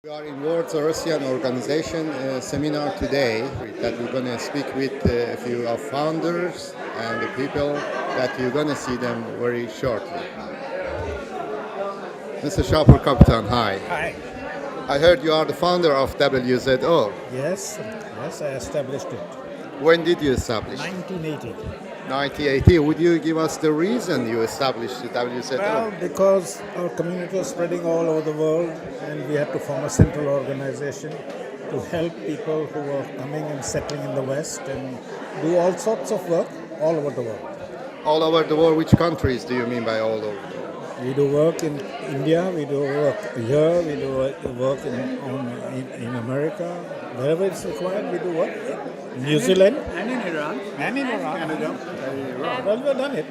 We are in WZO Organization seminar today that we're going to speak with a few of founders and the people that you're going to see them very shortly. Mr. Shapur Kapitan, hi. Hi. I heard you are the founder of WZO. Yes, I established it. When did you establish? 1980. 1980. Would you give us the reason you established the WZO? Well, because our community was spreading all over the world, and we had to form a central organization to help people who were coming and settling in the West and do all sorts of work all over the world. All over the world, which countries do you mean by all over the world? We do work in India, we do work here, we do work in America. Wherever it's required, we do work. New Zealand. And in Iran. And in Iran. Canada. Well, we've done it.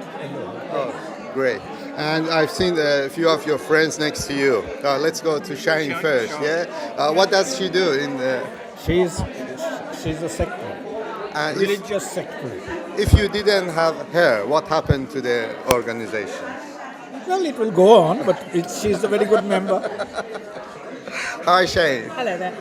Oh, great. And I've seen a few of your friends next to you. Let's go to Shaheen first, yeah? What does she do in the... She's a secretary, And religious secretary. if you didn't have her, what happened to the organization? Well, it will go on, but she's a very good member. Hi, Shaheen. Hello there.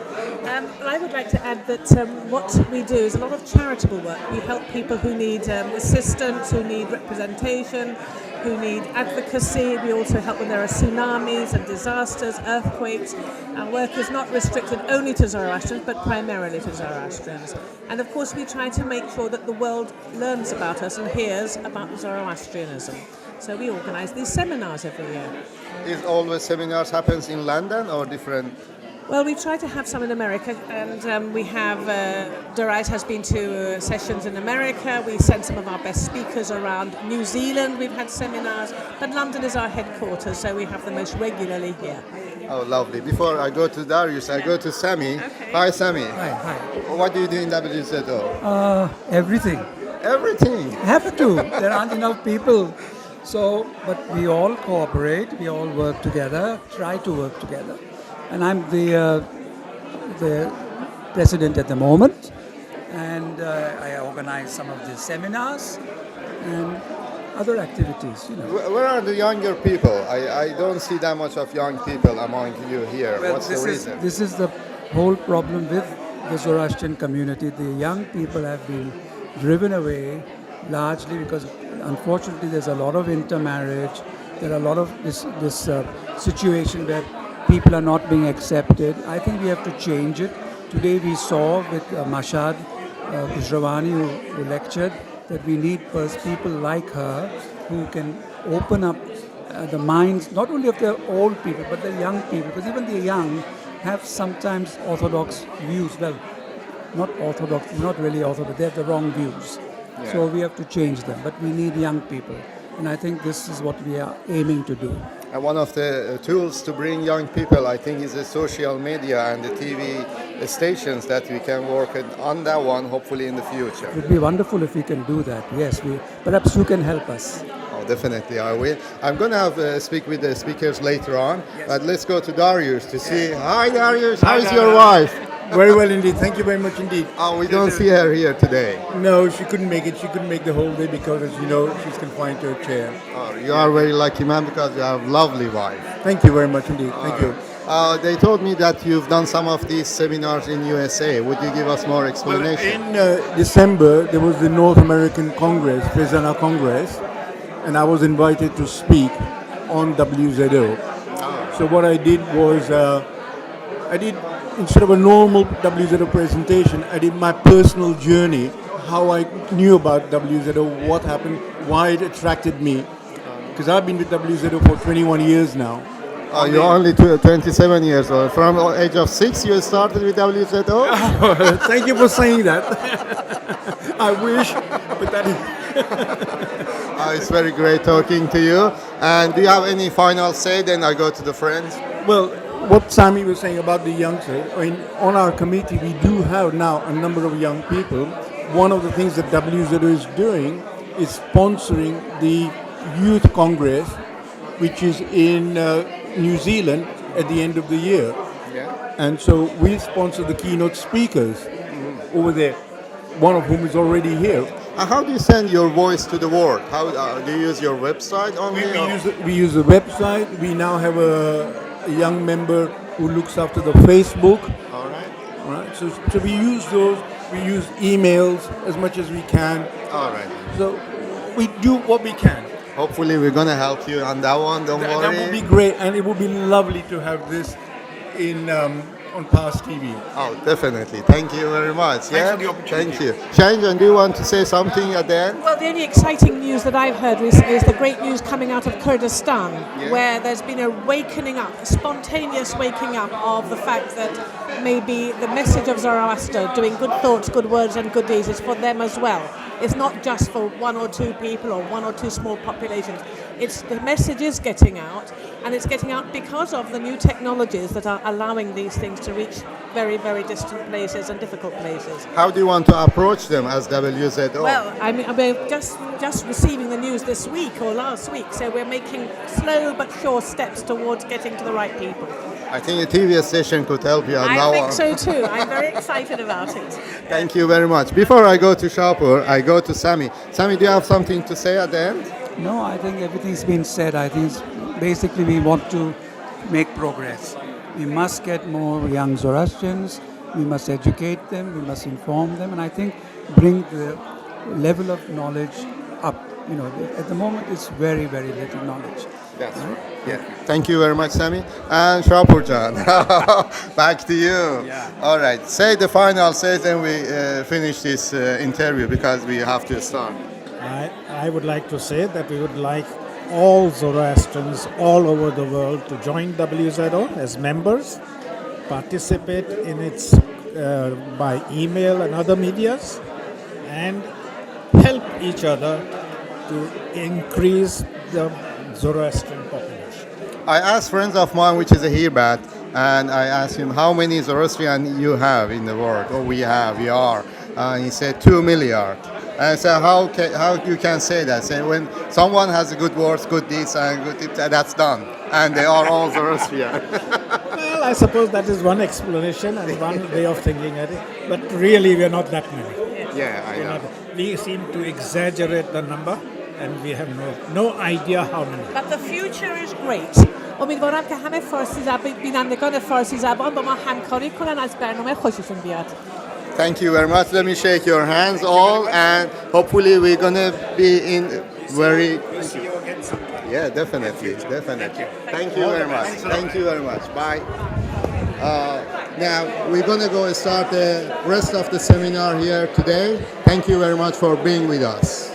I would like to add that what we do is a lot of charitable work. We help people who need assistance, who need representation, who need advocacy. We also help when there are tsunamis and disasters, earthquakes. Our work is not restricted only to Zoroastrians, but primarily to Zoroastrians. And of course, we try to make sure that the world learns about us and hears about Zoroastrianism. So we organise these seminars every year. Is all the seminars happens in London or different? Well, we try to have some in America, and we have, Dorait has been to sessions in America. We send some of our best speakers around New Zealand. We've had seminars, but London is our headquarters, so we have them most regularly here. Oh, lovely. Before I go to Darius, I go to Sami. Okay. Hi, Sami. Hi. What do you do in WZO? Everything. Everything. Have to. There aren't enough people. So, but we all cooperate. We all work together. Try to work together. And I'm the president at the moment. And I organize some of the seminars and other activities. You know. Where are the younger people? I don't see that much of young people among you here. Well, What's the reason? This is the whole problem with the Zoroastrian community. The young people have been driven away largely because, unfortunately, there's a lot of intermarriage. There are a lot of this situation where people are not being accepted. I think we have to change it. Today we saw with Mashad Gujrawani who lectured that we need people like her who can open up the minds not only of the old people but the young people, because even the young have sometimes orthodox views. Well, not orthodox, not really orthodox, they have the wrong views. Yeah. So we have to change them, but we need young people. And I think this is what we are aiming to do. And one of the tools to bring young people, I think, is the social media and the TV stations that we can work on that one, hopefully in the future. It would be wonderful if we can do that. Yes, perhaps you can help us. Oh, definitely, I will. I'm going to have speak with the speakers later on, but let's go to Darius to see. Hi, Darius. How is your wife? Very well indeed. Thank you very much indeed. Oh, we don't see her here today. No, she couldn't make it. She couldn't make the whole day because, as you know, she's confined to a chair. Oh, you are very lucky, man, because you have a lovely wife. Thank you very much indeed. Thank you. They told me that you've done some of these seminars in USA. Would you give us more explanation? In December, there was the North American Congress, Fresana Congress, and I was invited to speak on WZO. So what I did was, instead of a normal WZO presentation, I did my personal journey, how I knew about WZO, what happened, why it attracted me. Because I've been with WZO for 21 years now. Oh, you're only 27 years old. From the age of 6, you started with WZO? Thank you for saying that. I wish, but that is... It's very great talking to you. And do you have any final say? Then I go to the friends. Well, what Sami was saying about the youngsters, I mean, on our committee we do have now a number of young people. One of the things that WZO is doing is sponsoring the Youth Congress, which is in New Zealand at the end of the year. Yeah. And so we sponsor the keynote speakers over there, one of whom is already here. How do you send your voice to the world? How do you use your website only? We use the website. We now have a young member who looks after the Facebook. All right. All right. So we use those. We use emails as much as we can. All right. So we do what we can. Hopefully, we're gonna help you on that one. Don't worry. That would be great, and it would be lovely to have this in on Past TV. Oh, definitely. Thank you very much. Thanks for the opportunity. Thank you. Chanjan, do you want to say something at the end? Well, the only exciting news that I've heard recently is the great news coming out of Kurdistan, Yeah. where there's been a waking up, a spontaneous waking up of the fact that maybe the message of Zoroaster, doing good thoughts, good words and good deeds, is for them as well. It's not just for one or two people or one or two small populations. It's the message is getting out, and it's getting out because of the new technologies that are allowing these things to reach very, very distant places and difficult places. How do you want to approach them as WZO? Well, I mean, we're just receiving the news this week or last week, so we're making slow but sure steps towards getting to the right people. I think the TV station could help you on that I think one. so too. I'm very excited about it. Thank you very much. Before I go to Shapur, I go to Sami. Sami, do you have something to say at the end? No, I think everything's been said. I think basically we want to make progress. We must get more young Zoroastrians. We must educate them. We must inform them, and I think bring the level of knowledge up. You know, at the moment it's very, very little knowledge. That's right. Yeah. Thank you very much, Sami. And Shapur Jan, back to you. Yeah. All right. Say the final says, then we finish this interview because we have to start. I would like to say that we would like all Zoroastrians all over the world to join WZO as members, participate in its by email and other medias, and help each other to increase the Zoroastrian population. I asked friends of mine, which is a Hirbat, and I asked him how many Zoroastrian you have in the world, or we are. And he said 2 million. And I said, how you can say that? Say when someone has good words, good deeds, and good tips, that's done, and they are all Zoroastrian. Well, I suppose that is one explanation and one way of thinking at it, but really we are not that many. Yeah, I know. We seem to exaggerate the number, and we have no idea how many. But the future is great. امیدوارم که همه فارسی زبان بینندگان فارسی زبان با ما همکاری کنن از برنامه خوششون بیاد. Thank you very much. Let me shake your hands all, and hopefully we're gonna be in very. See you again sometime. Yeah, definitely. Thank you very much. Thank you very much. Bye. Now we're gonna go and start the rest of the seminar here today. Thank you very much for being with us.